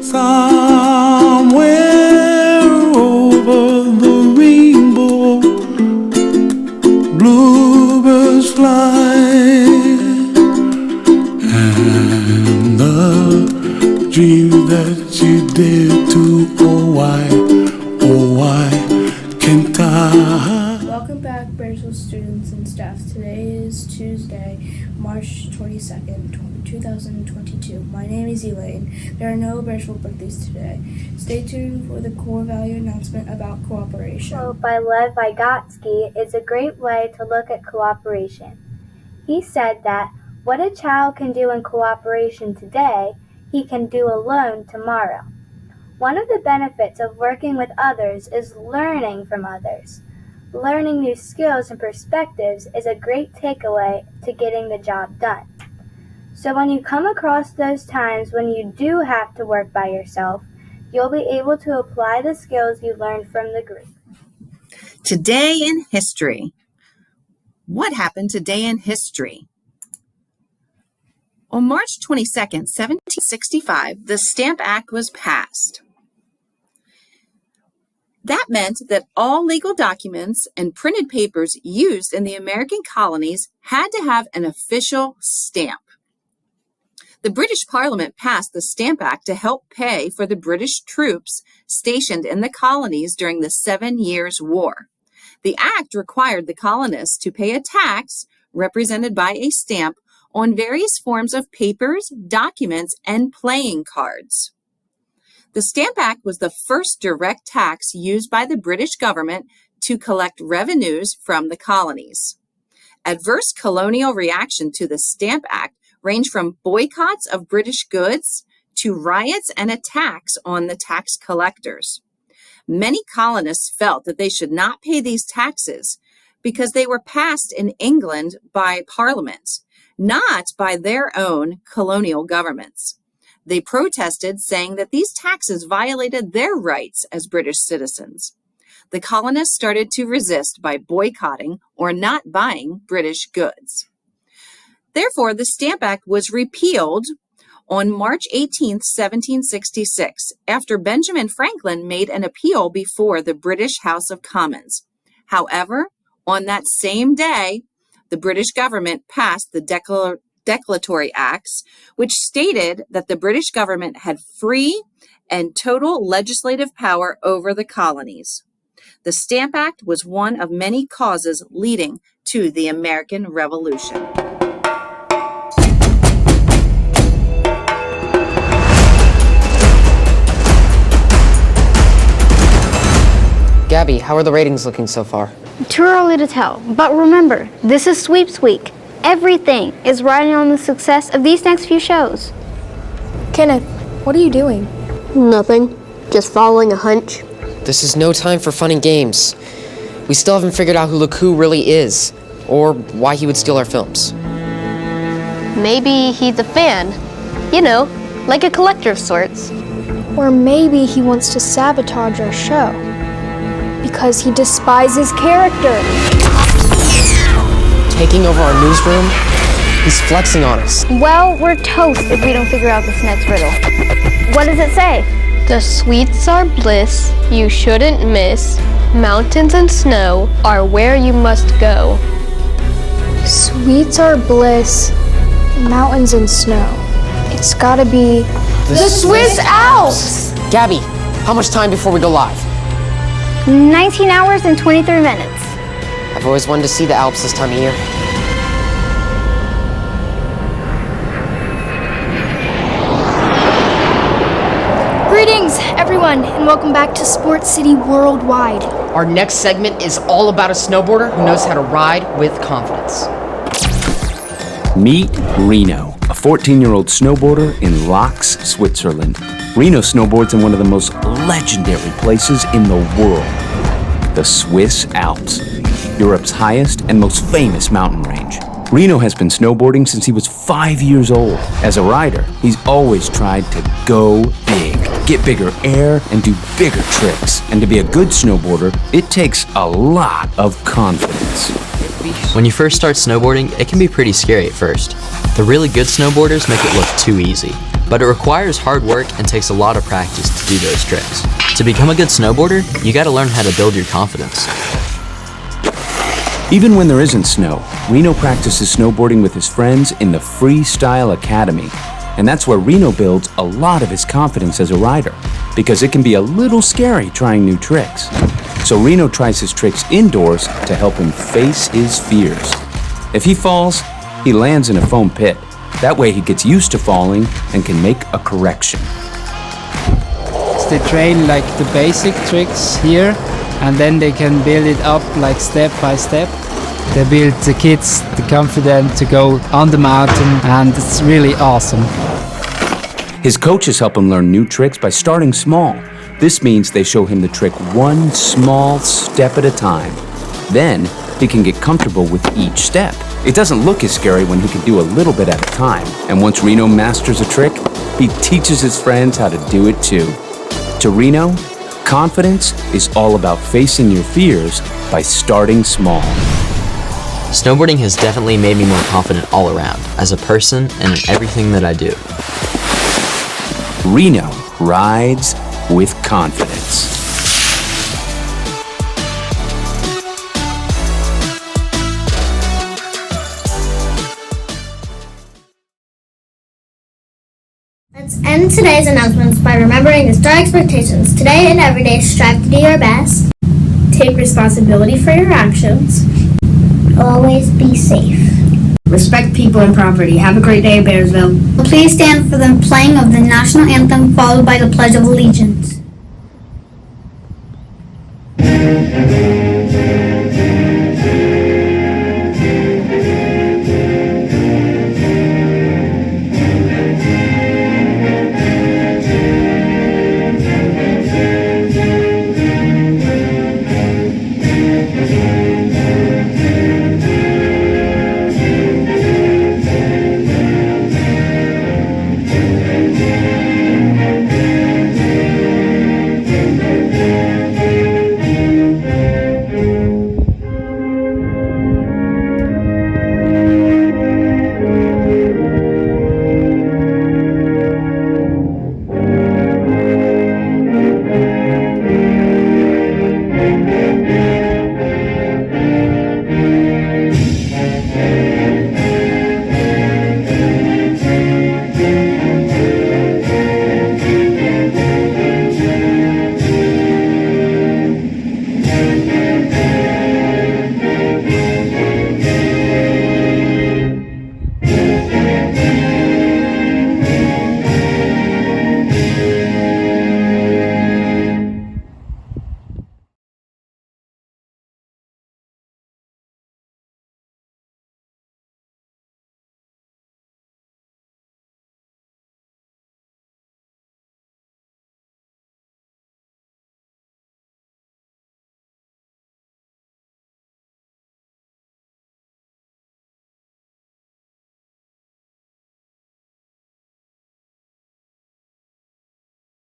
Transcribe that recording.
Somewhere over the rainbow, bluebirds fly, and the dream that you dare to, oh why can't I? Welcome back, Bearsville students and staff. Today is Tuesday, March 22nd, 2022. My name is Elaine. There are no Bearsville birthdays today. Stay tuned for the core value announcement about cooperation. Quote by Lev Vygotsky is a great way to look at cooperation. He said that what a child can do in cooperation today, he can do alone tomorrow. One of the benefits of working with others is learning from others. Learning new skills and perspectives is a great takeaway to getting the job done. So when you come across those times when you do have to work by yourself, you'll be able to apply the skills you learned from the group. Today in history. What happened today in history? On March 22nd, 1765, the Stamp Act was passed. That meant that all legal documents and printed papers used in the American colonies had to have an official stamp. The British Parliament passed the Stamp Act to help pay for the British troops stationed in the colonies during the 7 Years' War. The act required the colonists to pay a tax, represented by a stamp, on various forms of papers, documents, and playing cards. The Stamp Act was the first direct tax used by the British government to collect revenues from the colonies. Adverse colonial reaction to the Stamp Act ranged from boycotts of British goods to riots and attacks on the tax collectors. Many colonists felt that they should not pay these taxes because they were passed in England by Parliament, not by their own colonial governments. They protested, saying that these taxes violated their rights as British citizens. The colonists started to resist by boycotting or not buying British goods. Therefore, the Stamp Act was repealed on March 18, 1766, after Benjamin Franklin made an appeal before the British House of Commons. However, on that same day, the British government passed the Declaratory Acts, which stated that the British government had free and total legislative power over the colonies. The Stamp Act was one of many causes leading to the American Revolution. Gabby, how are the ratings looking so far? Too early to tell, but remember, this is Sweeps Week. Everything is riding on the success of these next few shows. Kenneth, what are you doing? Nothing. Just following a hunch. This is no time for fun and games. We still haven't figured out who LeCoux really is, or why he would steal our films. Maybe he's a fan. You know, like a collector of sorts. Or maybe he wants to sabotage our show. Because he despises character. Taking over our newsroom? He's flexing on us. Well, we're toast if we don't figure out this next riddle. What does it say? The sweets are bliss you shouldn't miss. Mountains and snow are where you must go. Sweets are bliss, mountains and snow. It's gotta be the Swiss Alps! Gabby, how much time before we go live? 19 hours and 23 minutes. I've always wanted to see the Alps this time of year. Greetings, everyone, and welcome back to Sports City Worldwide. Our next segment is all about a snowboarder who knows how to ride with confidence. Meet Reno, a 14-year-old snowboarder in Laux, Switzerland. Reno snowboards in one of the most legendary places in the world, the Swiss Alps, Europe's highest and most famous mountain range. Reno has been snowboarding since he was 5 years old. As a rider, he's always tried to go big, get bigger air, and do bigger tricks. And to be a good snowboarder, it takes a lot of confidence. When you first start snowboarding, it can be pretty scary at first. The really good snowboarders make it look too easy, but it requires hard work and takes a lot of practice to do those tricks. To become a good snowboarder, you gotta learn how to build your confidence. Even when there isn't snow, Reno practices snowboarding with his friends in the Freestyle Academy. And that's where Reno builds a lot of his confidence as a rider, because it can be a little scary trying new tricks. So Reno tries his tricks indoors to help him face his fears. If he falls, he lands in a foam pit. That way he gets used to falling and can make a correction. They train like the basic tricks here, and then they can build it up like step by step. They build the kids the confidence to go on the mountain, and it's really awesome. His coaches help him learn new tricks by starting small. This means they show him the trick one small step at a time. Then he can get comfortable with each step. It doesn't look as scary when he can do a little bit at a time. And once Reno masters a trick, he teaches his friends how to do it too. To Reno, confidence is all about facing your fears by starting small. Snowboarding has definitely made me more confident all around, as a person and in everything that I do. Reno rides with confidence. Let's end today's announcements by remembering the STAR expectations. Today and every day, strive to do your best. Take responsibility for your actions. Always be safe. Respect people and property. Have a great day, Bearsville. Please stand for the playing of the national anthem followed by the Pledge of Allegiance.